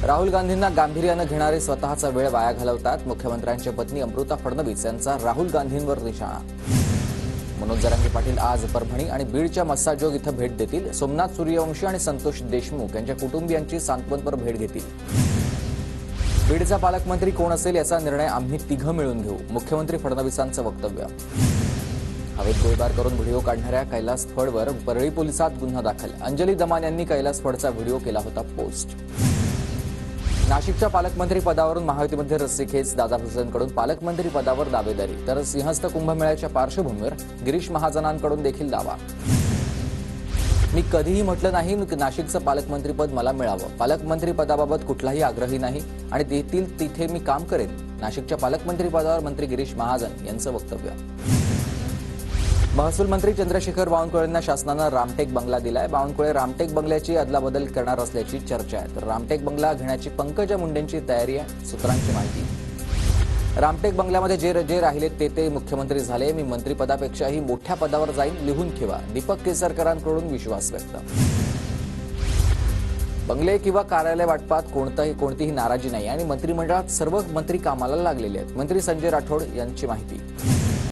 राहुल गांधींना गांभीर्याने घेणारे स्वतःचा वेळ वाया घालवतात. मुख्यमंत्र्यांच्या पत्नी अमृता फडणवीस यांचा राहुल गांधींवर निशाणा. मनोज जरांगे पाटील आज परभणी आणि बीडच्या मस्साजोग इथं भेट देतील. सोमनाथ सूर्यवंशी आणि संतोष देशमुख यांच्या कुटुंबियांची सांत्वनपर भेट घेतील. बीडचा पालकमंत्री कोण असेल याचा निर्णय आम्ही तिघं मिळून घेऊ, मुख्यमंत्री फडणवीसांचं वक्तव्य. हवेत गोळीबार करून व्हिडिओ काढणाऱ्या कैलास फडवर परळी पोलिसात गुन्हा दाखल. अंजली दमान यांनी कैलास फडचा व्हिडिओ केला होता पोस्ट. नाशिकच्या पालकमंत्री पदावरून महायुतीमध्ये रस्सीखेच. दादा भुसेंकडून पालकमंत्री पदावर दावेदारी, तर सिंहस्थ कुंभमेळ्याच्या पार्श्वभूमीवर गिरीश महाजनांकडून देखील दावा. मी कधीही म्हटलं नाही की नाशिकचं पालकमंत्रीपद मला मिळावं. पालकमंत्री पदाबाबत कुठलाही आग्रही नाही आणि तेथील तिथे मी काम करेन. नाशिकच्या पालकमंत्री पदावर मंत्री गिरीश महाजन यांचं वक्तव्य. महसूल मंत्री चंद्रशेखर बावनकुळेंना शासनानं रामटेक बंगला दिलाय. बावनकुळे रामटेक बंगल्याची अदलाबदल करणार असल्याची चर्चा आहे. तर रामटेक बंगला घेण्याची पंकजा मुंडेंची तयारी आहे, सूत्रांची माहिती. रामटेक बंगल्यामध्ये जे राहिले ते मुख्यमंत्री झाले. मी मंत्रिपदापेक्षाही मोठ्या पदावर जाईन, लिहून ठेवा. दीपक केसरकरांकडून विश्वास व्यक्त. बंगले किंवा कार्यालय वाटपात कोणतीही नाराजी नाही आणि मंत्रिमंडळात सर्व मंत्री कामाला लागलेले आहेत. मंत्री संजय राठोड यांची माहिती.